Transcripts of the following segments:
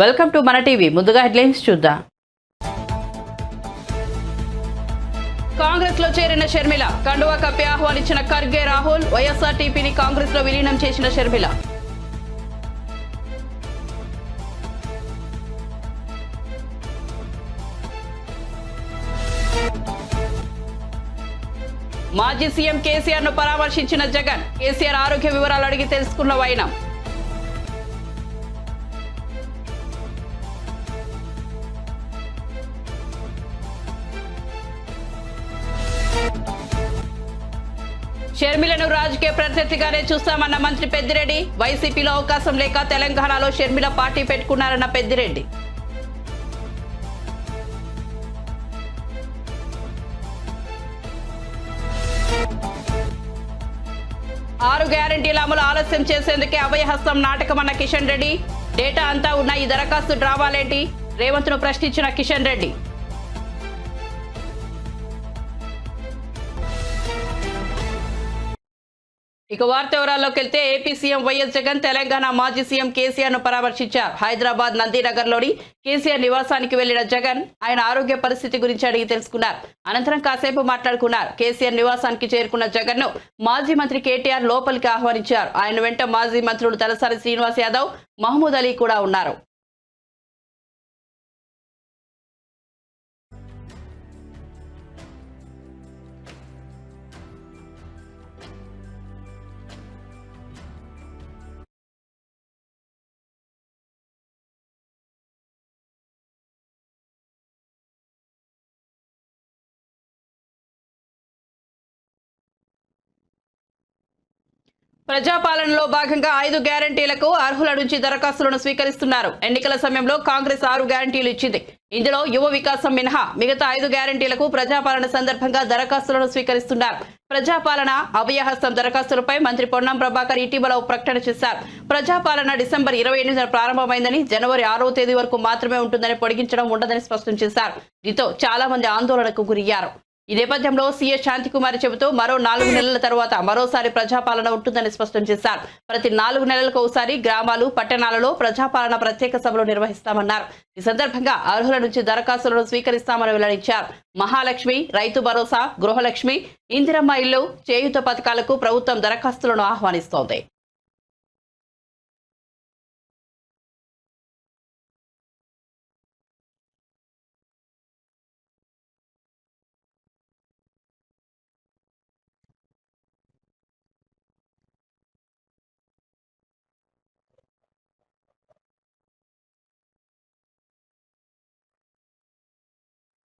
Welcome to మన TV. ముందుగా headlines చూద్దాం. కాంగ్రెస్ లో చేరిన షర్మిల, కండువా కప్పి ఆహ్వానించిన ఖర్గే రాహుల్. వైఎస్ఆర్టీపీని కాంగ్రెస్ లో విలీనం చేసిన షర్మిల. మాజీ సీఎం కేసీఆర్ ను పరామర్శించిన జగన్. కేసీఆర్ ఆరోగ్య వివరాలు అడిగి తెలుసుకున్న వైనం. షర్మిలను రాజకీయ ప్రత్యర్థిగానే చూస్తామన్న మంత్రి పెద్దిరెడ్డి. వైసీపీలో అవకాశం లేక తెలంగాణలో షర్మిల పార్టీ పెట్టుకున్నారన్న పెద్దిరెడ్డి. ఆరు గ్యారంటీల అమలు ఆలస్యం చేసేందుకే అభయహస్తం నాటకమన్న కిషన్ రెడ్డి. డేటా అంతా ఉన్న ఈ దరఖాస్తు డ్రామాలేంటి? రేవంత్ ను ప్రశ్నించిన కిషన్ రెడ్డి. ఇక వార్త వివరాల్లోకి వెళ్తే AP CM YS Jagan Telangana మాజీ సీఎం కేసీఆర్ ను పరామర్శించారు. హైదరాబాద్ నందినగర్ లోని కేసీఆర్ నివాసానికి వెళ్లిన జగన్ ఆయన ఆరోగ్య పరిస్థితి గురించి అడిగి తెలుసుకున్నారు. అనంతరం కాసేపు మాట్లాడుకున్నారు. కేసీఆర్ నివాసానికి చేరుకున్న జగన్ ను మాజీ మంత్రి కేటీఆర్ లోపలికి ఆహ్వానించారు. ఆయన వెంట మాజీ మంత్రులు తలసాని శ్రీనివాస్ యాదవ్, మహమూద్ అలీ కూడా ఉన్నారు. ప్రజాపాలనలో భాగంగా 5 గ్యారంటీలకు అర్హుల నుంచి దరఖాస్తులను స్వీకరిస్తున్నారు. ఎన్నికల సమయంలో కాంగ్రెస్ 6 గ్యారంటీలు ఇచ్చింది. ఇందులో యువ వికాసం మినహా మిగతా 5 గ్యారంటీలకు ప్రజాపాలన సందర్భంగా దరఖాస్తులను స్వీకరిస్తున్నారు. ప్రజాపాలన అభయహస్తం దరఖాస్తులపై మంత్రి పొన్నం ప్రభాకర్ ఇటీవల ప్రకటన చేశారు. ప్రజాపాలన డిసెంబర్ 28న ప్రారంభమైందని, జనవరి 6వ తేదీ వరకు మాత్రమే ఉంటుందని, పొడిగించడం ఉండదని స్పష్టం చేశారు. దీంతో చాలా మంది ఆందోళనకు గురయ్యారు. ఈ నేపథ్యంలో సీఎస్ శాంతికుమారి చెబుతూ మరో 4 నెలల తర్వాత మరోసారి ప్రజాపాలన ఉంటుందని స్పష్టం చేశారు. ప్రతి 4 నెలలకు ఒకసారి గ్రామాలు, పట్టణాలలో ప్రజాపాలన ప్రత్యేక సభలు నిర్వహిస్తామన్నారు. ఈ సందర్భంగా అర్హుల నుంచి దరఖాస్తులను స్వీకరిస్తామని వెల్లడించారు. మహాలక్ష్మి, రైతు భరోసా, గృహలక్ష్మి, ఇందిరమ్మ ఇల్లు, చేయూత పథకాలకు ప్రభుత్వం దరఖాస్తులను ఆహ్వానిస్తోంది.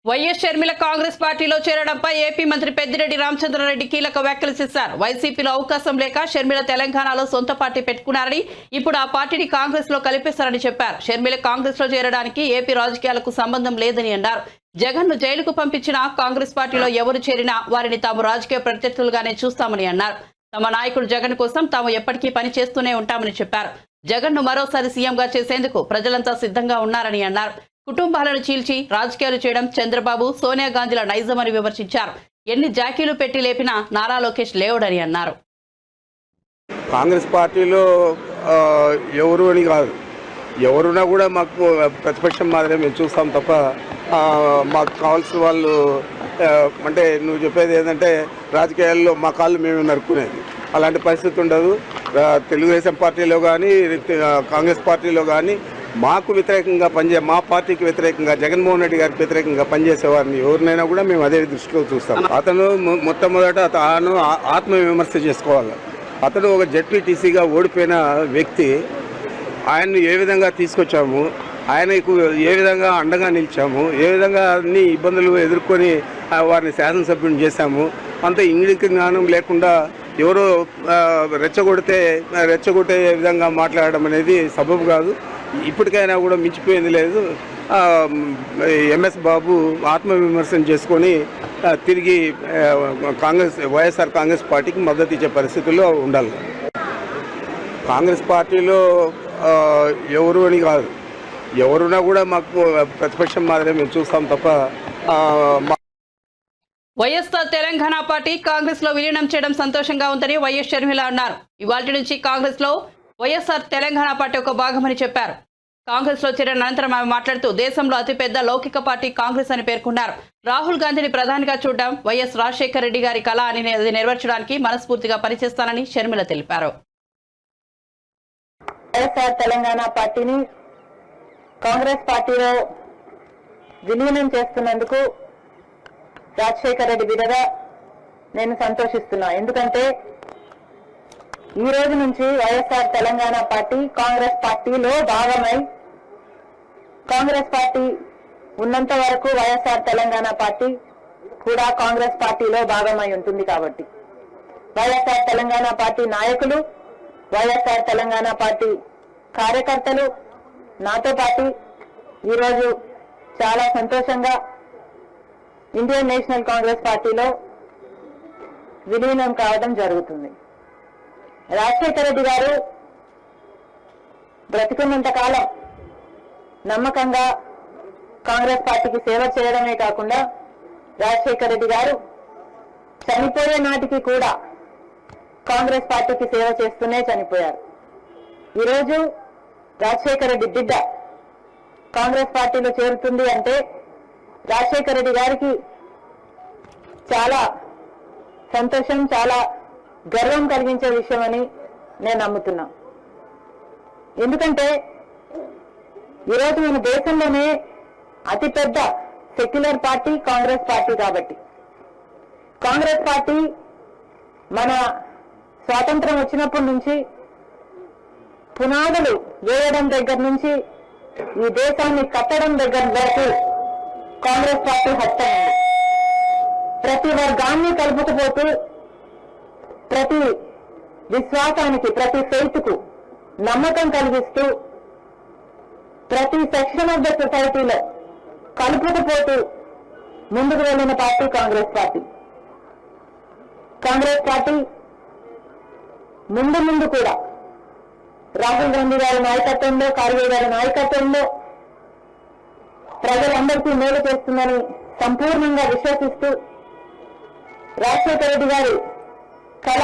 వైఎస్ షర్మిల కాంగ్రెస్ పార్టీలో చేరడంపై ఏపీ మంత్రి పెద్దిరెడ్డి రామచంద్రారెడ్డి కీలక వ్యాఖ్యలు చేశారు. వైసీపీలో అవకాశం లేక షర్మిల తెలంగాణలో సొంత పార్టీ పెట్టుకున్నారని, ఇప్పుడు ఆ పార్టీని కాంగ్రెస్ లో కలిపేశారని చెప్పారు. షర్మిల కాంగ్రెస్ లో చేరడానికి ఏపీ రాజకీయాలకు సంబంధం లేదని అన్నారు. జగన్ ను జైలుకు పంపించిన కాంగ్రెస్ పార్టీలో ఎవరు చేరినా వారిని తాము రాజకీయ ప్రత్యర్థులుగానే చూస్తామని అన్నారు. తమ నాయకుడు జగన్ కోసం తాము ఎప్పటికీ పని చేస్తూనే ఉంటామని చెప్పారు. జగన్ ను మరోసారి సీఎంగా చేసేందుకు ప్రజలంతా సిద్ధంగా ఉన్నారని అన్నారు. కుటుంబాలను చీల్చి రాజకీయాలు చేయడం చంద్రబాబు, సోనియా గాంధీల నైజమని విమర్శించారు. ఎన్ని జాకీలు పెట్టి లేపినా నారా లోకేష్ లేవడని అన్నారు. కాంగ్రెస్ పార్టీలో ఎవరు అని కాదు, ఎవరున్నా కూడా మాకు ప్రతిపక్షం మాదిరే మేము చూస్తాం తప్ప మాకు కావాల్సిన వాళ్ళు అంటే నువ్వు చెప్పేది ఏంటంటే రాజకీయాల్లో మా కాళ్ళు మేము నరుక్కునేది అలాంటి పరిస్థితి ఉండదు. తెలుగుదేశం పార్టీలో కానీ కాంగ్రెస్ పార్టీలో కానీ మాకు వ్యతిరేకంగా మా పార్టీకి వ్యతిరేకంగా జగన్మోహన్ రెడ్డి గారికి వ్యతిరేకంగా పనిచేసేవారిని ఎవరినైనా కూడా మేము అదే దృష్టిలో చూస్తాం. అతను మొట్టమొదట తాను ఆత్మవిమర్శ చేసుకోవాలి. అతను ఒక జెడ్పీటీసీగా ఓడిపోయిన వ్యక్తి. ఆయన్ని ఏ విధంగా తీసుకొచ్చాము, ఆయనకు ఏ విధంగా అండగా నిలిచాము, ఏ విధంగా అన్ని ఇబ్బందులు ఎదుర్కొని వారిని శాసనసభ్యుని చేశాము. అంత ఇంగిలికి జ్ఞానం లేకుండా ఎవరో రెచ్చగొట్టే విధంగా మాట్లాడడం అనేది సబబు కాదు. ఇప్పటికైనా కూడా మించిపోయింది లేదు. ఎంఎస్ బాబు ఆత్మవిమర్శన చేసుకొని తిరిగి వైఎస్ఆర్ కాంగ్రెస్ పార్టీకి మద్దతు ఇచ్చే పరిస్థితుల్లో ఉండాలి. కాంగ్రెస్ పార్టీలో ఎవరు అని కాదు, ఎవరున్నా కూడా మాకు ప్రతిపక్షం మాదిరే మేము చూస్తాం తప్ప వైఎస్ఆర్ తెలంగాణ పార్టీ కాంగ్రెస్ లో విలీనం చేయడం సంతోషంగా ఉందని వైఎస్ షర్మిల అన్నారు. ఇవాల్టి నుంచి కాంగ్రెస్ లో వైఎస్ఆర్ తెలంగాణ పార్టీ ఒక భాగమని చెప్పారు. కాంగ్రెస్ లో చేరిన అనంతరం ఆమె మాట్లాడుతూ దేశంలో అతిపెద్ద లౌకిక పార్టీ కాంగ్రెస్ అని పేర్కొన్నారు. రాహుల్ గాంధీని ప్రధానిగా చూడడం వైఎస్ రాజశేఖర రెడ్డి గారి కళ అని అది నెరవేర్చడానికి మనస్ఫూర్తిగా పనిచేస్తానని షర్మిల తెలిపారు. వైఎస్ఆర్ తెలంగాణ పార్టీని కాంగ్రెస్ పార్టీలో విలీనం చేస్తున్నందుకు రాజశేఖర రెడ్డి బిడ్డగా నేను సంతోషిస్తున్నా. ఎందుకంటే ఈ రోజు నుంచి వైఎస్ఆర్ తెలంగాణ పార్టీ కాంగ్రెస్ పార్టీలో భాగమై, కాంగ్రెస్ పార్టీ ఉన్నంత వరకు వైఎస్ఆర్ తెలంగాణ పార్టీ కూడా కాంగ్రెస్ పార్టీలో భాగమై ఉంటుంది. కాబట్టి వైఎస్ఆర్ తెలంగాణ పార్టీ నాయకులు, వైఎస్ఆర్ తెలంగాణ పార్టీ కార్యకర్తలు నాతో పాటు ఈరోజు చాలా సంతోషంగా ఇండియన్ నేషనల్ కాంగ్రెస్ పార్టీలో విలీనం కావడం జరుగుతుంది. రాజశేఖర రెడ్డి గారు బ్రతికున్నంత కాలం నమ్మకంగా కాంగ్రెస్ పార్టీకి సేవ చేయడమే కాకుండా రాజశేఖర రెడ్డి గారు చనిపోయే నాటికి కూడా కాంగ్రెస్ పార్టీకి సేవ చేస్తూనే చనిపోయారు. ఈరోజు రాజశేఖర రెడ్డి బిడ్డ కాంగ్రెస్ పార్టీలో చేరుతుంది అంటే రాజశేఖర రెడ్డి గారికి చాలా సంతోషం, చాలా గర్వం కలిగించే విషయమని నేను నమ్ముతున్నా. ఎందుకంటే ఈరోజు మన దేశంలోనే అతిపెద్ద సెక్యులర్ పార్టీ కాంగ్రెస్ పార్టీ. కాబట్టి కాంగ్రెస్ పార్టీ మన స్వాతంత్రం వచ్చినప్పటి నుంచి పునాదులు వేయడం దగ్గర నుంచి ఈ దేశాన్ని కట్టడం దగ్గర వరకు కాంగ్రెస్ పార్టీ హస్తమైంది. ప్రతి వర్గాన్ని కలుపుకుపోతూ, ప్రతి విశ్వాసానికి, ప్రతి ఫెయిత్కు నమ్మకం కలిగిస్తూ, ప్రతి సెక్షన్ ఆఫ్ ద సొసైటీలో కలుపుకుపోతూ ముందుకు వెళ్లిన party Congress party. Congress party ముందు కూడా రాహుల్ గాంధీ గారి నాయకత్వంలో, ఖార్గే గారి నాయకత్వంలో ప్రజలందరికీ మేలు చేస్తుందని సంపూర్ణంగా విశ్వసిస్తూ, రాజశేఖర రెడ్డి గారి కళ,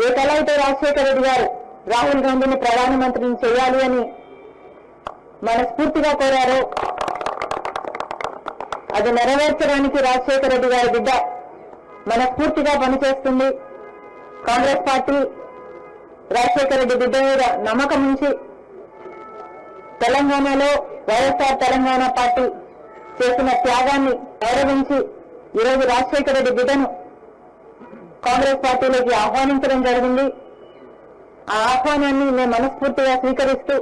ఏ కళ అయితే రాజశేఖర రెడ్డి గారు రాహుల్ గాంధీని ప్రధానమంత్రిని చేయాలి అని మనస్ఫూర్తిగా కోరారో అది నెరవేర్చడానికి రాజశేఖర రెడ్డి గారి బిడ్డ మనస్ఫూర్తిగా పనిచేస్తుంది. కాంగ్రెస్ పార్టీ రాజశేఖర రెడ్డి బిడ్డ మీద నమ్మకం ఉంచి తెలంగాణలో వైఎస్ఆర్ తెలంగాణ పార్టీ చేసిన త్యాగాన్ని గౌరవించి ఈరోజు రాజశేఖర రెడ్డి బిడ్డను కాంగ్రెస్ పార్టీలోకి ఆహ్వానించడం జరిగింది. ఆ ఆహ్వానాన్ని మేము మనస్ఫూర్తిగా స్వీకరిస్తూ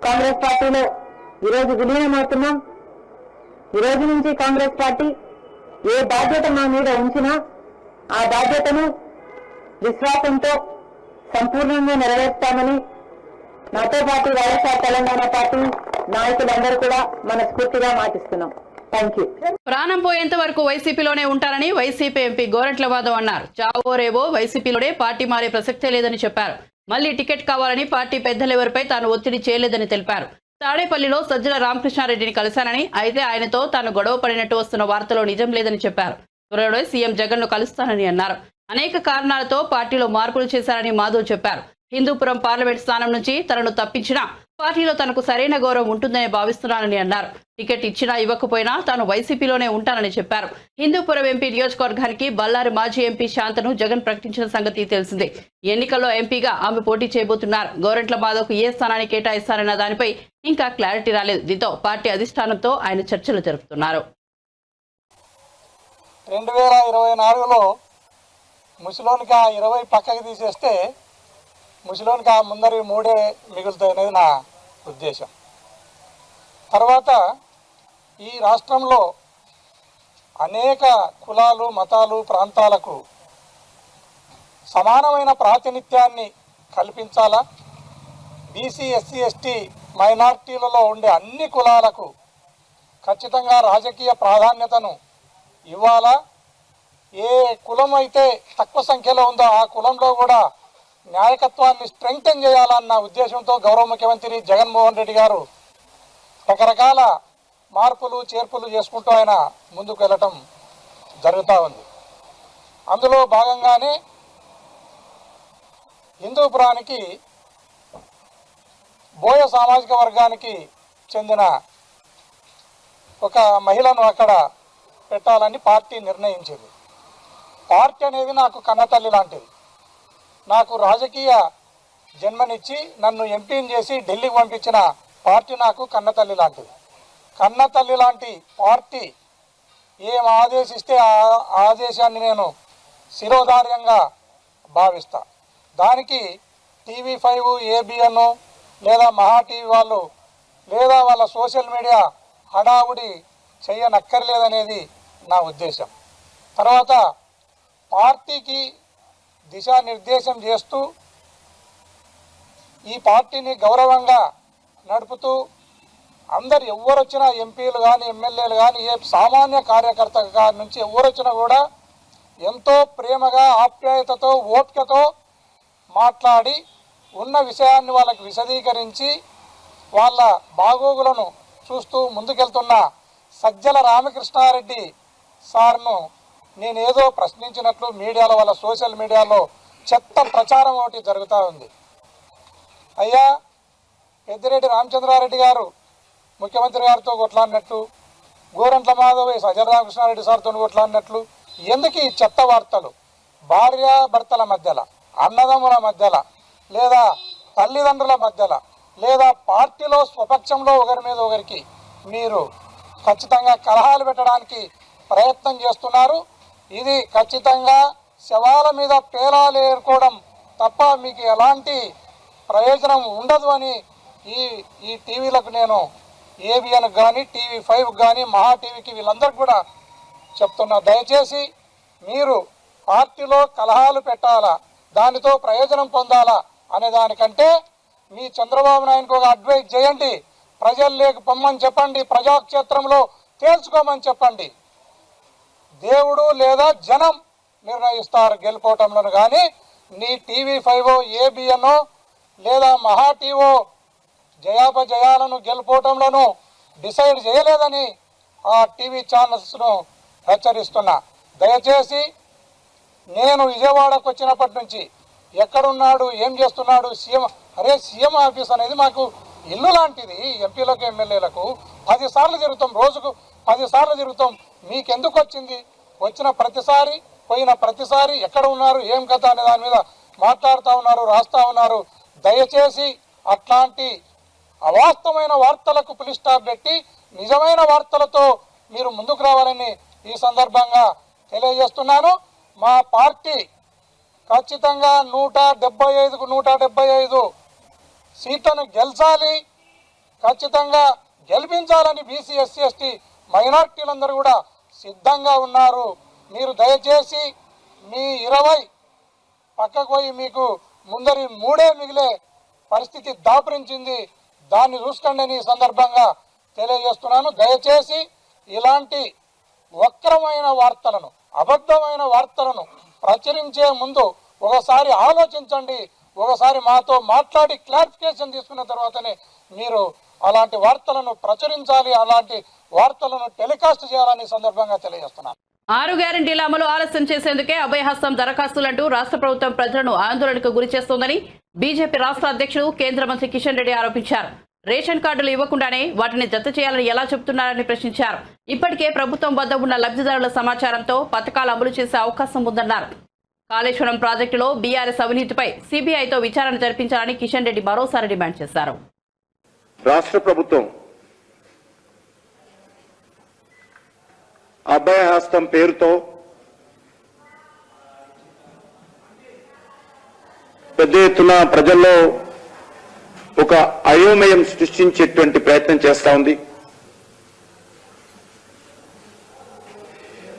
కాంగ్రెస్ పార్టీలో ఈరోజు విలీనమవుతున్నాం. ఈ రోజు నుంచి కాంగ్రెస్ పార్టీ ఏ బాధ్యత మా మీద ఉంచినా ఆ బాధ్యతను విశ్వాసంతో సంపూర్ణంగా నెరవేర్స్తామని నాతో పాటు వైఎస్ఆర్ తెలంగాణ పార్టీ నాయకులందరూ కూడా మనస్ఫూర్తిగా మాటిస్తున్నాం. Thank you. ప్రాణం పోయేంత వరకు వైసీపీలోనే ఉంటారని వైసీపీ ఎంపీ గోరంట్ల మాధవ్ అన్నారు. చావో రేవో వైసీపీలోనే పార్టీ మారే ప్రసక్తే లేదని చెప్పారు. మళ్లీ టికెట్ కావాలని పార్టీ పెద్దలెవరిపై తాను ఒత్తిడి చేయలేదని తెలిపారు. తాడేపల్లిలో సజ్జల రామకృష్ణారెడ్డిని కలిశానని, అయితే ఆయనతో తాను గొడవ పడినట్టు వస్తున్న వార్తలో నిజం లేదని చెప్పారు. త్వరలో సీఎం జగన్ను కలుస్తానని అన్నారు. అనేక కారణాలతో పార్టీలో మార్పులు చేశారని మాధవ్ చెప్పారు. హిందూపురం పార్లమెంట్ స్థానం నుంచి తనను తప్పించినా పార్టీలో తనకు సరైన గౌరవం ఉంటుందని భావిస్తున్నానని అన్నారు. టికెట్ ఇచ్చినా ఇవ్వకపోయినా తాను వైసీపీలోనే ఉంటానని చెప్పారు. హిందూపురం ఎంపీ నియోజకవర్గానికి బళ్ళారి మాజీ ఎంపీ శాంతను జగన్ ప్రకటించిన సంగతి తెలిసిందే. ఎన్నికల్లో ఎంపీగా ఆమె పోటీ చేయబోతున్నారు. గోరంట్ల మాధవ్కు ఏ స్థానాన్ని కేటాయిస్తారన్న దానిపై ఇంకా క్లారిటీ రాలేదు. దీంతో పార్టీ అధిష్టానంతో ఆయన చర్చలు జరుపుతున్నారు. 2024లో ముసలోనికి ఆ 20 పక్కకి తీసేస్తే ముసలోనికి ఆ ముందరి 3 మిగులుతాయి అనేది నా ఉద్దేశం. తర్వాత ఈ రాష్ట్రంలో అనేక కులాలు, మతాలు, ప్రాంతాలకు సమానమైన ప్రాతినిధ్యాన్ని కల్పించాలా, బీసీ, ఎస్సీ, ఎస్టీ మైనార్టీలలో ఉండే అన్ని కులాలకు ఖచ్చితంగా రాజకీయ ప్రాధాన్యతను ఇవ్వాలా, ఏ కులం అయితే తక్కువ సంఖ్యలో ఉందో ఆ కులంలో కూడా న్యాయకత్వాన్ని స్ట్రెంగ్తెన్ చేయాలన్న ఉద్దేశంతో గౌరవ ముఖ్యమంత్రి జగన్మోహన్ రెడ్డి గారు రకరకాల మార్పులు చేర్పులు చేసుకుంటూ ఆయన ముందుకు వెళ్ళటం జరుగుతూ ఉంది. అందులో భాగంగానే హిందూపురానికి బోయ సామాజిక వర్గానికి చెందిన ఒక మహిళను అక్కడ పెట్టాలని పార్టీ నిర్ణయించింది. పార్టీ అనేది నాకు కన్నతల్లి లాంటిది. నాకు రాజకీయ జన్మనిచ్చి నన్ను ఎంపీని చేసి ఢిల్లీకి పంపించిన పార్టీ నాకు కన్నతల్లి లాంటిది. కన్నతల్లి లాంటి పార్టీ ఏం ఆదేశిస్తే ఆ ఆదేశాన్ని నేను శిరోధార్యంగా భావిస్తా. దానికి TV5 ABN లేదా మహా టీవీ వాళ్ళు లేదా వాళ్ళ సోషల్ మీడియా హడావుడి చేయనక్కర్లేదనేది నా ఉద్దేశం. తర్వాత పార్టీకి దిశానిర్దేశం చేస్తూ ఈ పార్టీని గౌరవంగా నడుపుతూ అందరు ఎవరొచ్చినా ఎంపీలు కానీ ఎమ్మెల్యేలు కానీ ఏ సామాన్య కార్యకర్త నుంచి ఎవరొచ్చినా కూడా ఎంతో ప్రేమగా ఆప్యాయతతో ఓపికతో మాట్లాడి ఉన్న విషయాన్ని వాళ్ళకి విశదీకరించి వాళ్ళ బాగోగులను చూస్తూ ముందుకెళ్తున్న సజ్జల రామకృష్ణారెడ్డి సార్ను నేనేదో ప్రశ్నించినట్లు మీడియాలో వాళ్ళ సోషల్ మీడియాలో చెత్త ప్రచారం ఒకటి జరుగుతూ ఉంది. అయ్యా, పెద్దిరెడ్డి రామచంద్రారెడ్డి గారు ముఖ్యమంత్రి గారితో కొట్లాడినట్లు, గోరంట్ల మాధవ్ సజ్జల రామకృష్ణారెడ్డి సార్తో కొట్లాడినట్లు ఎందుకు ఈ చెత్త వార్తలు? భార్యాభర్తల మధ్యలో, అన్నదమ్ముల మధ్యలో, లేదా తల్లిదండ్రుల మధ్యలో, లేదా పార్టీలో స్వపక్షంలో ఒకరి మీద ఒకరికి మీరు ఖచ్చితంగా కలహాలు పెట్టడానికి ప్రయత్నం చేస్తున్నారు. ఇది ఖచ్చితంగా శవాల మీద పేలాలు ఏరుకోవడం తప్ప మీకు ఎలాంటి ప్రయోజనం ఉండదు అని ఈ టీవీలకు నేను ABN కానీ TV5 కానీ మహా టీవీకి వీళ్ళందరికీ కూడా చెప్తున్నా. దయచేసి మీరు పార్టీలో కలహాలు పెట్టాలా, దానితో ప్రయోజనం పొందాలా అనే దానికంటే మీ చంద్రబాబు నాయుడుకి ఒక అడ్వైజ్ చేయండి. ప్రజల్లోకి పొమ్మని చెప్పండి, ప్రజాక్షేత్రంలో తేల్చుకోమని చెప్పండి. దేవుడు లేదా జనం నిర్ణయిస్తారు గెలుపోవటంలో. కానీ నీ TV5 ABN లేదా మహా టీవో జయాపజయాలను గెలుపోవటంలోనూ డిసైడ్ చేయలేదని ఆ టీవీ ఛానల్స్ను హెచ్చరిస్తున్నా. దయచేసి నేను విజయవాడకు వచ్చినప్పటి నుంచి ఎక్కడున్నాడు, ఏం చేస్తున్నాడు, సీఎం ఆఫీస్ అనేది మాకు ఇల్లు లాంటిది. ఎంపీలకు ఎమ్మెల్యేలకు 10 సార్లు తిరుగుతాం, రోజుకు 10 సార్లు తిరుగుతాం. మీకెందుకు వచ్చింది? వచ్చిన ప్రతిసారి పోయిన ప్రతిసారి ఎక్కడ ఉన్నారు, ఏం కథ అనే దాని మీద మాట్లాడుతూ ఉన్నారు, రాస్తూ ఉన్నారు. దయచేసి అట్లాంటి అవాస్తవమైన వార్తలకు పులి స్టాప్ పెట్టి నిజమైన వార్తలతో మీరు ముందుకు రావాలని ఈ సందర్భంగా తెలియజేస్తున్నాను. మా పార్టీ ఖచ్చితంగా 175కు 175 సీట్లను గెలిచాలి, ఖచ్చితంగా గెలిపించాలని బీసీ ఎస్సీ ఎస్టీ మైనార్టీలందరూ కూడా సిద్ధంగా ఉన్నారు. మీరు దయచేసి మీ 20 పక్కకు పోయి మీకు ముందరి 3 మిగిలే పరిస్థితి దాపురించింది. దాన్ని చూసుకోండి అని ఈ సందర్భంగా తెలియజేస్తున్నాను. దయచేసి ఇలాంటి వక్రమైన వార్తలను, అబద్ధమైన వార్తలను ప్రచురించే ముందు ఒకసారి ఆలోచించండి. ఒకసారి మాతో మాట్లాడి క్లారిఫికేషన్ తీసుకున్న తర్వాతనే మీరు అలాంటి వార్తలను ప్రచురించాలి, అలాంటి వార్తలను టెలికాస్ట్ చేయాలని సందర్భంగా తెలియజేస్తున్నాను. 6 గ్యారెంటీల అమలు ఆలస్యం చేసేందుకే అభయహస్తం దరఖాస్తులంటూ రాష్ట్ర ప్రభుత్వం ప్రజలను ఆందోళనకు గురి చేస్తోందని బీజేపీ రాష్ట్ర అధ్యక్షుడు కేంద్ర మంత్రి కిషన్ రెడ్డి ఆరోపించారు. రేషన్ కార్డులు ఇవ్వకుండానే వాటిని జత చేయాలని ఎలా చెబుతున్నారని ప్రశ్నించారు. ఇప్పటికే ప్రభుత్వం వద్ద ఉన్న లబ్ధిదారుల సమాచారంతో పథకాలు అమలు చేసే అవకాశం ఉందన్నారు. కాళేశ్వరం ప్రాజెక్టులో బీఆర్ఎస్ అవినీతిపై సీబీఐతో విచారణ జరిపించాలని కిషన్ రెడ్డి మరోసారి డిమాండ్ చేశారు. రాష్ట్ర ప్రభుత్వం అభయహస్తం పేరుతో పెద్ద ఎత్తున ప్రజల్లో ఒక అయోమయం సృష్టించేటువంటి ప్రయత్నం చేస్తా ఉంది.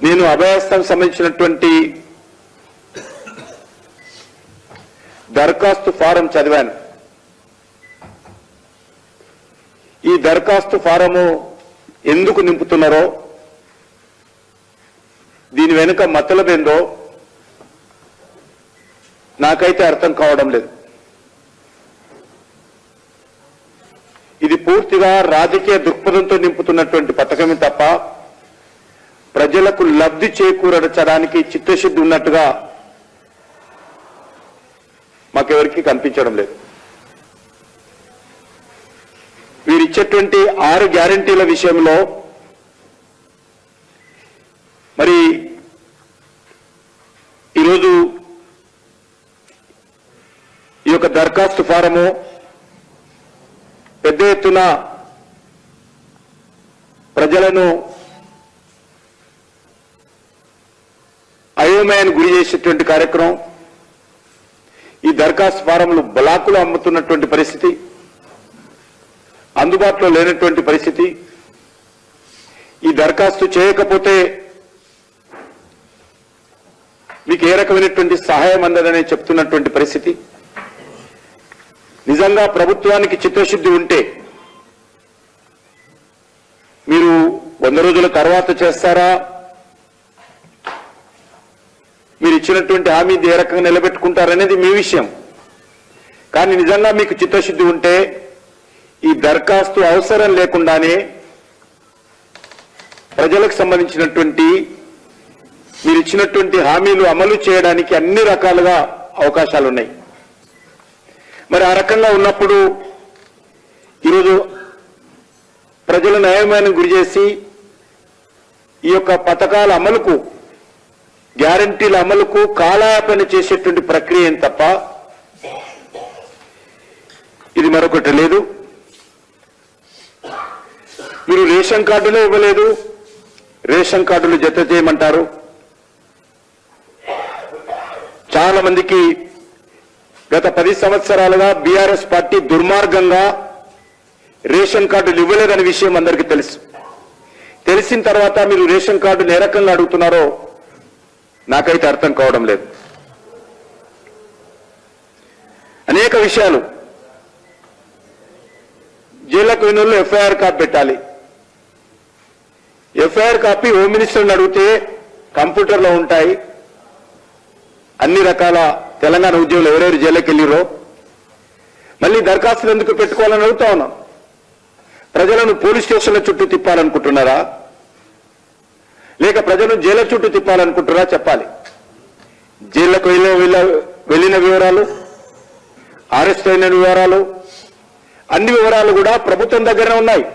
నేను అభయహస్తం సంబంధించినటువంటి దరఖాస్తు ఫారం చదివాను. ఈ దరఖాస్తు ఫారము ఎందుకు నింపుతున్నారో, దీని వెనుక మతలబేందో నాకైతే అర్థం కావడం లేదు. ఇది పూర్తిగా రాజకీయ దృక్పథంతో నింపుతున్నటువంటి పథకమే తప్ప ప్రజలకు లబ్ధి చేకూరచడానికి చిత్తశుద్ధి ఉన్నట్టుగా మాకెవరికి కనిపించడం లేదు. ఇచ్చేటువంటి 6 గ్యారెంటీల విషయంలో మరి ఈరోజు ఈ యొక్క దరఖాస్తు ఫారము పెద్ద ఎత్తున ప్రజలను అయోమయానికి గురి చేసేటువంటి కార్యక్రమం, ఈ దరఖాస్తు ఫారంలు బ్లాకులు అమ్ముతున్నటువంటి పరిస్థితి, అందుబాటులో లేనటువంటి పరిస్థితి, ఈ దరఖాస్తు చేయకపోతే మీకు ఏ రకమైనటువంటి సహాయం అందదని చెప్తున్నటువంటి పరిస్థితి. నిజంగా ప్రభుత్వానికి చిత్తశుద్ధి ఉంటే మీరు 100 రోజుల తర్వాత చేస్తారా, మీరు ఇచ్చినటువంటి హామీ ఏ రకంగా నిలబెట్టుకుంటారనేది మీ విషయం. కానీ నిజంగా మీకు చిత్తశుద్ధి ఉంటే ఈ దరఖాస్తు అవసరం లేకుండానే ప్రజలకు సంబంధించినటువంటి మీరు ఇచ్చినటువంటి హామీలు అమలు చేయడానికి అన్ని రకాలుగా అవకాశాలు ఉన్నాయి. మరి ఆ రకంగా ఉన్నప్పుడు ఈరోజు ప్రజలను అయోమయానికి గురి చేసి ఈ యొక్క పథకాల అమలుకు, గ్యారంటీల అమలుకు కాలయాపన చేసేటువంటి ప్రక్రియ ఏం తప్ప ఇది మరొకటి లేదు. మీరు రేషన్ కార్డులే ఇవ్వలేదు, రేషన్ కార్డులు జత చేయమంటారు. చాలా మందికి గత 10 సంవత్సరాలుగా బీఆర్ఎస్ పార్టీ దుర్మార్గంగా రేషన్ కార్డులు ఇవ్వలేదనే విషయం అందరికీ తెలుసు. తెలిసిన తర్వాత మీరు రేషన్ కార్డులు ఏ రకంగా అడుగుతున్నారో నాకైతే అర్థం కావడం లేదు. అనేక విషయాలు, జైళ్లకు వినోళ్ళు ఎఫ్ఐఆర్ కాపీ పెట్టాలి. ఎఫ్ఐఆర్ కాపీ హోమ్ మినిస్టర్ని అడిగితే కంప్యూటర్లో ఉంటాయి. అన్ని రకాల తెలంగాణ ఉద్యోగులు ఎవరెవరు జైలుకి వెళ్ళిరో మళ్ళీ దరఖాస్తులు ఎందుకు పెట్టుకోవాలని అడుగుతా ఉన్నాం. ప్రజలను పోలీస్ స్టేషన్ల చుట్టూ తిప్పాలనుకుంటున్నారా, లేక ప్రజలను జైలు చుట్టూ తిప్పాలనుకుంటున్నారా చెప్పాలి. జైళ్లకు వెళ్ళిన వివరాలు, అరెస్ట్ అయిన వివరాలు, అన్ని వివరాలు కూడా ప్రభుత్వం దగ్గరనే ఉన్నాయి.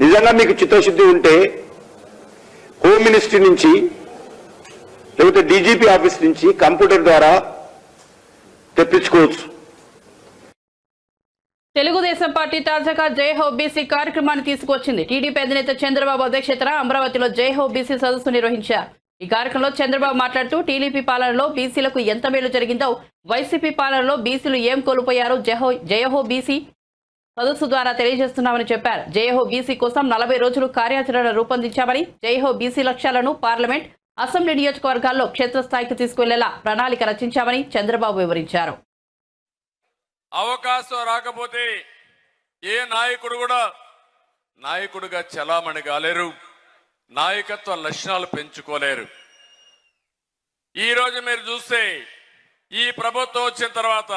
నిజంగా మీకు చిత్తశుద్ధి ఉంటే హోమ్ మినిస్ట్రీ నుంచి లేకపోతే డీజీపీ ఆఫీస్ నుంచి కంప్యూటర్ ద్వారా తెప్పించుకోవచ్చు. తెలుగుదేశం పార్టీ తాజాగా జై హో బీసీ కార్యక్రమాన్ని తీసుకొచ్చింది. టీడీపీ అధినేత చంద్రబాబు అధ్యక్షతన అమరావతిలో జై హో బీసీ సదస్సు నిర్వహించారు. ఈ కార్యక్రమంలో చంద్రబాబు మాట్లాడుతూ టీడీపీ పాలనలో బీసీలకు ఎంత మేలు జరిగిందో, వైసీపీ పాలనలో బీసీలు ఏం కోల్పోయారో జై హో బీసీ సదస్సు ద్వారా తెలియజేస్తున్నామని చెప్పారు. జై హో బీసీ కోసం 40 రోజులు కార్యాచరణ రూపొందించామని, జై హో బీసీ లక్ష్యాలను పార్లమెంట్, అసెంబ్లీ నియోజకవర్గాల్లో క్షేత్రస్థాయికి తీసుకువెళ్లేలా ప్రణాళిక రచించామని చంద్రబాబు వివరించారు. అవకాశం రాకపోతే ఏ నాయకుడు కూడా నాయకుడిగా చలామణి కాలేరు, నాయకత్వ లక్షణాలు పెంచుకోలేరు. ఈరోజు మీరు చూస్తే ఈ ప్రభుత్వం వచ్చిన తర్వాత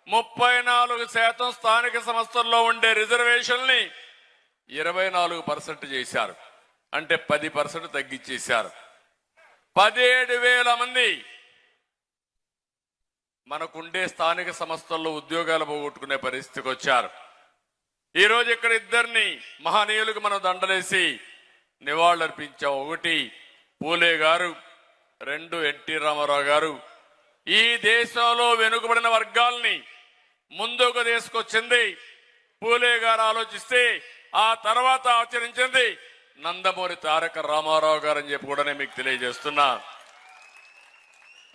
34% స్థానిక సంస్థల్లో ఉండే రిజర్వేషన్ని 24% చేశారు. అంటే 10% తగ్గించేశారు. 17,000 మంది మనకుండే స్థానిక సంస్థల్లో ఉద్యోగాలు పోగొట్టుకునే పరిస్థితికి వచ్చారు. ఈరోజు ఇక్కడ ఇద్దరిని మహనీయులకు మనం దండలేసి నివాళులర్పించాం. 1 పూలే గారు, 2 ఎన్టీ రామారావు గారు. ఈ దేశంలో వెనుకబడిన వర్గాల్ని ముందుకు తీసుకొచ్చింది పూలే గారు ఆలోచిస్తే, ఆ తర్వాత ఆచరించింది నందమూరి తారక రామారావు గారు అని చెప్పి కూడా నేను మీకు తెలియజేస్తున్నా.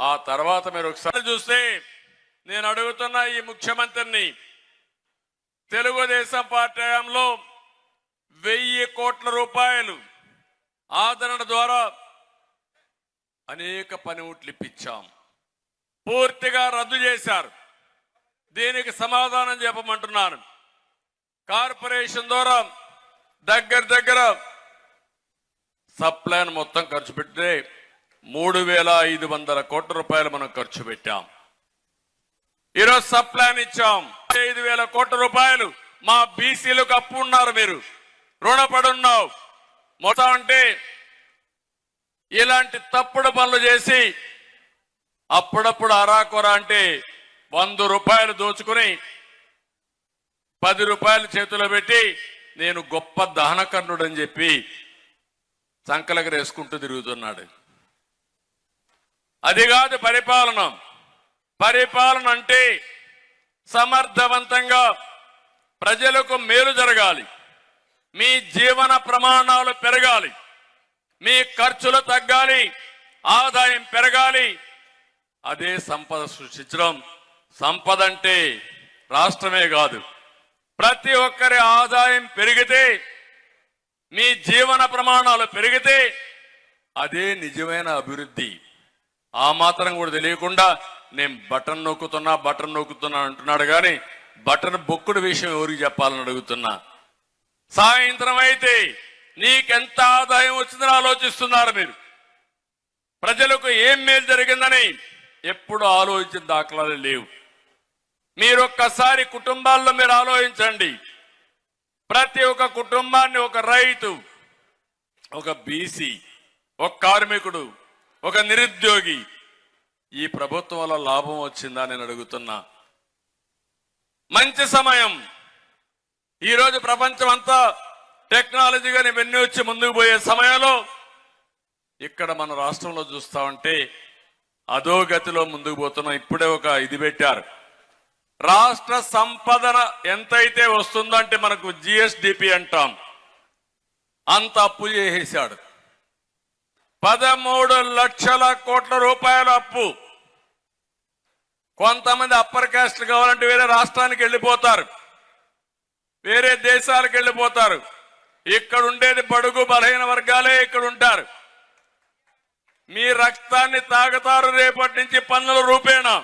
ఆ తర్వాత మీరు ఒకసారి చూస్తే నేను అడుగుతున్న ఈ ముఖ్యమంత్రిని, తెలుగుదేశం పార్టీ హయాంలో 1000 కోట్ల రూపాయలు ఆదరణ ద్వారా అనేక పనిముట్లు ఇప్పించాం, పూర్తిగా రద్దు చేశారు. దీనికి సమాధానం చెప్పమంటున్నాను. కార్పొరేషన్ ద్వారా దగ్గర సప్లైన్ మొత్తం ఖర్చు పెడితే 3,500 కోట్ల రూపాయలు మనం ఖర్చు పెట్టాం. ఈరోజు సప్లైన్ ఇచ్చాం 5,000 కోట్ల రూపాయలు. మా బీసీలకు అప్పు ఉన్నారు, మీరు రుణపడున్నావు మొత్తం. అంటే ఇలాంటి తప్పుడు పనులు చేసి అప్పుడప్పుడు అరాకొర అంటే 100 రూపాయలు దోచుకుని 10 రూపాయలు చేతిలో పెట్టి నేను గొప్ప దహనకర్ణుడు అని చెప్పి సంకలకి వేసుకుంటూ తిరుగుతున్నాడు. అది కాదు పరిపాలన. పరిపాలన అంటే సమర్థవంతంగా ప్రజలకు మేలు జరగాలి, మీ జీవన ప్రమాణాలు పెరగాలి, మీ ఖర్చులు తగ్గాలి, ఆదాయం పెరగాలి. అదే సంపద సృష్టించడం. సంపద అంటే రాష్ట్రమే కాదు, ప్రతి ఒక్కరి ఆదాయం పెరిగితే, మీ జీవన ప్రమాణాలు పెరిగితే అదే నిజమైన అభివృద్ధి. ఆ మాత్రం కూడా తెలియకుండా నేను బటన్ నొక్కుతున్నా అంటున్నాడు కానీ బటన్ బొక్కుడు విషయం ఎవరికి చెప్పాలని అడుగుతున్నా. సాయంత్రం అయితే నీకెంత ఆదాయం వచ్చిందని ఆలోచిస్తున్నారు మీరు. ప్రజలకు ఏం మేలు జరిగిందని ఎప్పుడు ఆలోచించిన దాఖలాలు లేవు. మీరొక్కసారి కుటుంబాల్లో మీరు ఆలోచించండి. ప్రతి ఒక్క కుటుంబాన్ని ఒక రైతు, ఒక బీసీ, ఒక కార్మికుడు, ఒక నిరుద్యోగి ఈ ప్రభుత్వం వల్ల లాభం వచ్చిందా నేను అడుగుతున్నా. మంచి సమయం. ఈరోజు ప్రపంచం అంతా టెక్నాలజీగా ఇవన్నీ వచ్చి ముందుకు పోయే సమయంలో ఇక్కడ మన రాష్ట్రంలో చూస్తా ఉంటే అధోగతిలో ముందుకు పోతున్నాం. ఇప్పుడే ఒక ఇది పెట్టారు, రాష్ట్ర సంపదన ఎంతైతే వస్తుందో అంటే మనకు జిఎస్డిపి అంటాం, అంత అప్పు చేసేశాడు. 13 లక్షల కోట్ల రూపాయల అప్పు. కొంతమంది అప్పర్ కాస్ట్ కావాలంటే వేరే రాష్ట్రానికి వెళ్ళిపోతారు, వేరే దేశాలకు వెళ్ళిపోతారు. ఇక్కడ ఉండేది బడుగు బలహీన వర్గాలే ఇక్కడ ఉంటారు. మీ రక్తాన్ని తాగుతారు రేపటి నుంచి పన్నుల రూపేణా.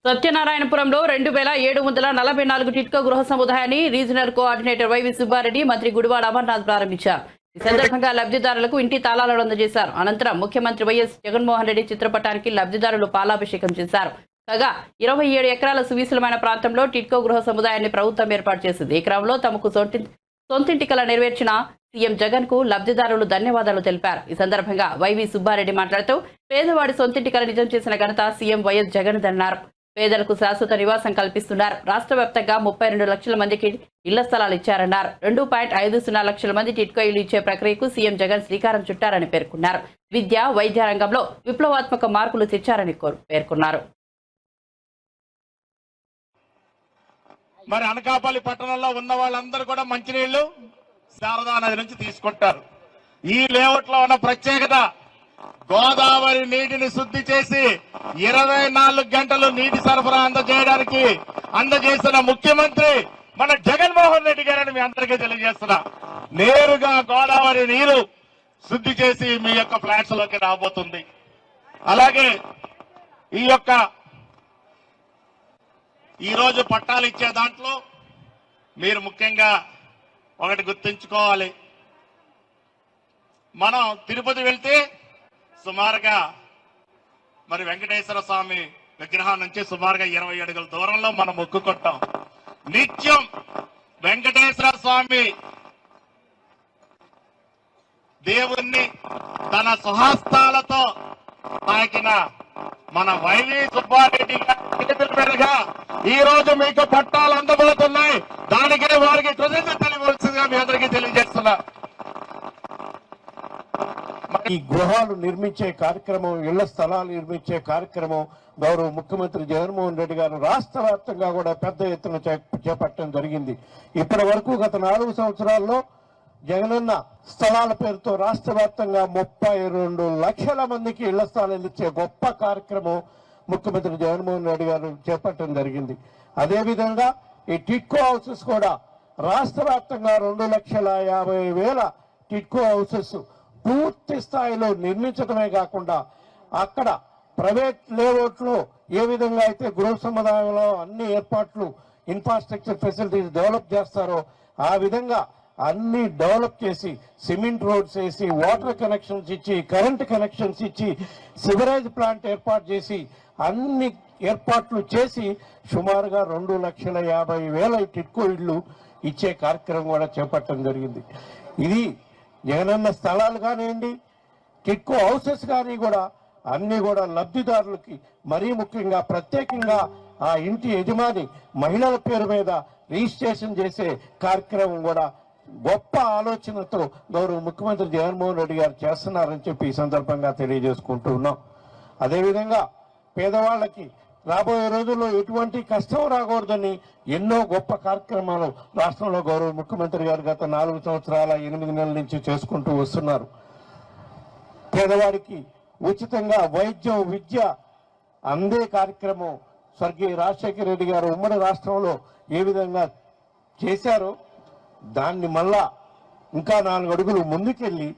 సత్యనారాయణపురంలో 2744 టిట్కో గృహ సముదాయాన్ని రీజనల్ కోఆర్డినేటర్ వైవి సుబ్బారెడ్డి, మంత్రి గుడివాడ అమర్నాథ్ ప్రారంభించారు. ఈ సందర్భంగా లబ్ధిదారులకు ఇంటి తాళాలను అందజేశారు. అనంతరం ముఖ్యమంత్రి వైఎస్ జగన్మోహన్ రెడ్డి చిత్రపటానికి లబ్ధిదారులు పాలాభిషేకం చేశారు. కాగా 27 ఎకరాల సువిశాలమైన ప్రాంతంలో టిట్కో గృహ సముదాయాన్ని ప్రభుత్వం ఏర్పాటు చేసింది. ఈ క్రమంలో తమకు సొంతింటి కల నెరవేర్చిన సీఎం జగన్ కు లబ్ధిదారులు ధన్యవాదాలు తెలిపారు. ఈ సందర్భంగా వైవి సుబ్బారెడ్డి మాట్లాడుతూ పేదవాడి సొంతింటి కల నిజం చేసిన ఘనత సీఎం వైఎస్ జగన్ అన్నారు. పేదలకు శాశ్వత నివాసం కల్పిస్తున్నారు. రాష్ట్ర వ్యాప్తంగా 32 లక్షల మందికి ఇళ్ల స్థలాలు ఇచ్చారన్నారు. 2.50 లక్షల మంది టిట్కో ఇళ్లు ఇచ్చే ప్రక్రియకు సీఎం జగన్ శ్రీకారం చుట్టారని పేర్కొన్నారు. విద్య, వైద్య రంగంలో విప్లవాత్మక మార్పులు తెచ్చారని పేర్కొన్నారు. మరి అనకాపల్లి పట్టణంలో ఉన్న వాళ్ళందరూ కూడా మంచినీళ్లు శారదా నది నుంచి తీసుకుంటారు. ఈ లేఅవుట్ లో ఉన్న ప్రత్యేకత, గోదావరి నీటిని శుద్ధి చేసి 24 గంటలు నీటి సరఫరా అందజేసిన ముఖ్యమంత్రి మన జగన్మోహన్ రెడ్డి గారని మీ అందరికీ తెలియజేస్తున్నా. నేరుగా గోదావరి నీరు శుద్ధి చేసి మీ యొక్క ఫ్లాట్స్ లోకి రాబోతుంది. అలాగే ఈ రోజు పట్టాలు ఇచ్చే దాంట్లో మీరు ముఖ్యంగా ఒకటి గుర్తుంచుకోవాలి. మనం తిరుపతి వెళ్తే సుమారుగా మరి వెంకటేశ్వర స్వామి విగ్రహం నుంచి సుమారుగా 20 అడుగుల దూరంలో మనం మొక్కుకుంటాం. నిత్యం వెంకటేశ్వర స్వామి దేవుణ్ణి తన సుహస్తాలతో తాకిన మన వైవి సుబ్బారెడ్డి గారి మీదుగా ఈ రోజు మీకు పట్టాలు అందబోతున్నాయి. దానికే వారికి కృతజ్ఞతలు తెలియవలసిందిగా మీ అందరికీ తెలియజేస్తున్నా. ఈ గృహాలు నిర్మించే కార్యక్రమం, ఇళ్ల స్థలాలు నిర్మించే కార్యక్రమం గౌరవ ముఖ్యమంత్రి జగన్మోహన్ రెడ్డి గారు రాష్ట్ర వ్యాప్తంగా కూడా పెద్ద ఎత్తున చేపట్టడం జరిగింది. ఇప్పటి వరకు గత 4 సంవత్సరాల్లో జగనన్న స్థలాల పేరుతో రాష్ట్ర వ్యాప్తంగా 32 లక్షల మందికి ఇళ్ల స్థలాలు ఇచ్చే గొప్ప కార్యక్రమం ముఖ్యమంత్రి జగన్మోహన్ రెడ్డి గారు చేపట్టడం జరిగింది. అదేవిధంగా ఈ టిట్కో హౌసెస్ కూడా రాష్ట్ర వ్యాప్తంగా 2,50,000 టిట్కో హౌసెస్ పూర్తి స్థాయిలో నిర్మించడమే కాకుండా అక్కడ ప్రైవేట్ లేఅవుట్లో ఏ విధంగా అయితే గృహ సముదాయంలో అన్ని ఏర్పాట్లు, ఇన్ఫ్రాస్ట్రక్చర్ ఫెసిలిటీస్ డెవలప్ చేస్తారో ఆ విధంగా అన్ని డెవలప్ చేసి సిమెంట్ రోడ్స్ వేసి, వాటర్ కనెక్షన్స్ ఇచ్చి, కరెంట్ కనెక్షన్స్ ఇచ్చి, సివరేజ్ ప్లాంట్ ఏర్పాటు చేసి అన్ని ఏర్పాట్లు చేసి సుమారుగా 2,50,000 టిట్కో ఇళ్లు ఇచ్చే కార్యక్రమం కూడా చేపట్టడం జరిగింది. ఇది జగనన్న స్థలాలు కానివ్వండి, టిట్కో హౌసెస్ కానీ కూడా అన్ని కూడా లబ్ధిదారులకి, మరీ ముఖ్యంగా ప్రత్యేకంగా ఆ ఇంటి యజమాని మహిళల పేరు మీద రిజిస్ట్రేషన్ చేసే కార్యక్రమం కూడా గొప్ప ఆలోచనతో గౌరవ ముఖ్యమంత్రి జగన్మోహన్ రెడ్డి గారు చేస్తున్నారని చెప్పి ఈ సందర్భంగా తెలియజేసుకుంటూ ఉన్నాం. అదేవిధంగా పేదవాళ్ళకి రాబోయే రోజుల్లో ఎటువంటి కష్టం రాకూడదని ఎన్నో గొప్ప కార్యక్రమాలు రాష్ట్రంలో గౌరవ ముఖ్యమంత్రి గారు గత 4 సంవత్సరాల 8 నెలల నుంచి చేసుకుంటూ వస్తున్నారు. పేదవాడికి ఉచితంగా వైద్యం విద్య అందే కార్యక్రమం స్వర్గీయ రాజశేఖర రెడ్డి గారు ఉమ్మడి రాష్ట్రంలో ఏ విధంగా చేశారో దాన్ని మళ్ళా ఇంకా 4 అడుగులు ముందుకెళ్ళి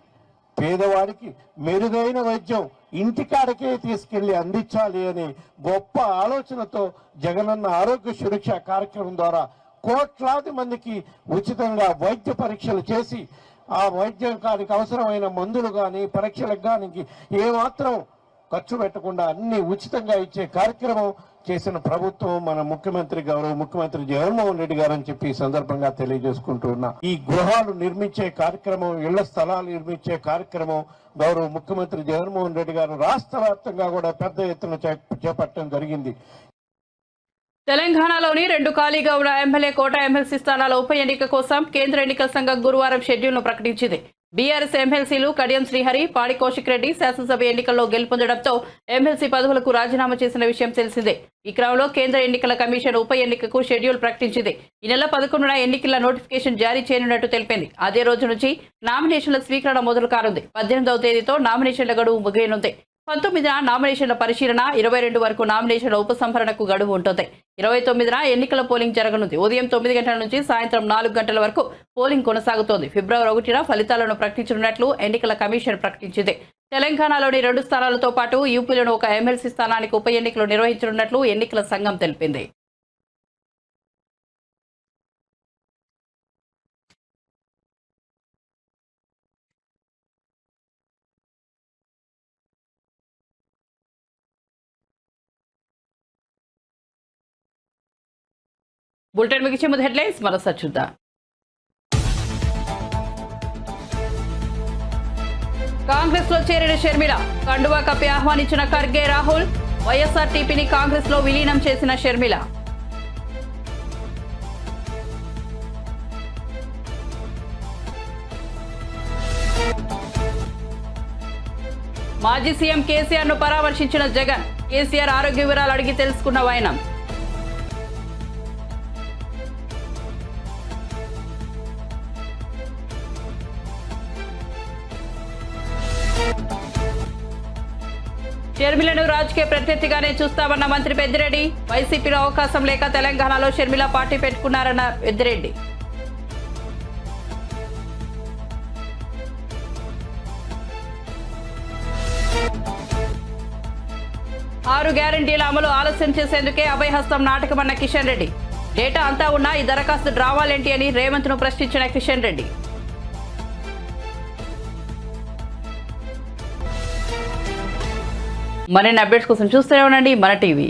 పేదవాడికి మెరుగైన వైద్యం ఇంటికాడకే తీసుకెళ్లి అందించాలి అనే గొప్ప ఆలోచనతో జగనన్న ఆరోగ్య సురక్ష కార్యక్రమం ద్వారా కోట్లాది మందికి ఉచితంగా వైద్య పరీక్షలు చేసి ఆ వైద్యానికి అవసరమైన మందులు కానీ పరీక్షలకు కానీ ఏమాత్రం ఖర్చు పెట్టకుండా అన్ని ఉచితంగా ఇచ్చే కార్యక్రమం చేసిన ప్రభుత్వం మన ముఖ్యమంత్రి గౌరవ ముఖ్యమంత్రి జగన్మోహన్ రెడ్డి గారు అని చెప్పి ఈ సందర్భంగా తెలియజేసుకుంటూ ఉన్నా. ఈ గృహాలు నిర్మించే కార్యక్రమం, ఇళ్ల స్థలాలు నిర్మించే కార్యక్రమం గౌరవ ముఖ్యమంత్రి జగన్మోహన్ రెడ్డి గారు రాష్ట్ర వ్యాప్తంగా కూడా పెద్ద ఎత్తున చేపట్టడం జరిగింది. తెలంగాణలోని 2 ఖాళీగా ఉన్న ఎమ్మెల్యే కోట ఎమ్మెల్సీ స్థానాల ఉప ఎన్నిక కోసం కేంద్ర ఎన్నికల సంఘం గురువారం షెడ్యూల్ను ప్రకటించింది. బీఆర్ఎస్ ఎమ్మెల్సీలు కడియం శ్రీహరి, పాడి కౌశిక్ రెడ్డి శాసనసభ ఎన్నికల్లో గెలుపొందడంతో ఎమ్మెల్సీ పదవులకు రాజీనామా చేసిన విషయం తెలిసిందే. ఈ క్రమంలో కేంద్ర ఎన్నికల కమిషన్ ఉప ఎన్నికకు షెడ్యూల్ ప్రకటించింది. ఈ నెల 11న ఎన్నికల నోటిఫికేషన్ జారీ చేయనున్నట్టు తెలిపింది. అదే రోజు నుంచి నామినేషన్ల స్వీకరణ మొదలు కానుంది. 18వ తేదీతో నామినేషన్ల గడువు ముగియనుంది. 19న నామినేషన్ల పరిశీలన, 22 వరకు నామినేషన్ల ఉపసంహరణకు గడువు ఉంటుంది. 29న ఎన్నికల పోలింగ్ జరగనుంది. ఉదయం 9 గంటల నుంచి సాయంత్రం 4 గంటల వరకు పోలింగ్ కొనసాగుతోంది. ఫిబ్రవరి 1న ఫలితాలను ప్రకటించనున్నట్లు ఎన్నికల కమిషన్ ప్రకటించింది. తెలంగాణలోని 2 స్థానాలతో పాటు యూపీలోని ఒక ఎమ్మెల్సీ స్థానానికి ఉప ఎన్నికలు నిర్వహించనున్నట్లు ఎన్నికల సంఘం తెలిపింది. బులెటిన్ ముగించే ముందు హెడ్లైన్స్ మరోసారి చూద్దాం. కాంగ్రెస్ లో చేరిన షర్మిల, కండువా కప్పి ఆహ్వానించిన ఖర్గే రాహుల్, వైఎస్ఆర్టీపీని కాంగ్రెస్ లో విలీనం చేసిన షర్మిల. మాజీ సీఎం కేసీఆర్ ను పరామర్శించిన జగన్, కేసీఆర్ ఆరోగ్య వివరాలు అడిగి తెలుసుకున్న వైనం. షర్మిలను రాజకీయ ప్రత్యర్థిగానే చూస్తామన్న మంత్రి పెద్దిరెడ్డి, వైసీపీలో అవకాశం లేక తెలంగాణలో షర్మిల పార్టీ పెట్టుకున్నారన్న పెద్దిరెడ్డి. 6 గ్యారంటీల అమలు ఆలస్యం చేసేందుకే అభయహస్తం నాటకమన్న కిషన్ రెడ్డి. డేటా అంతా ఉన్నా ఈ దరఖాస్తు డ్రావాలేంటి అని రేవంత్ ను ప్రశ్నించిన కిషన్ రెడ్డి. మరిన్ని అప్డేట్స్ కోసం చూస్తూనే ఉండండి మన టీవీ.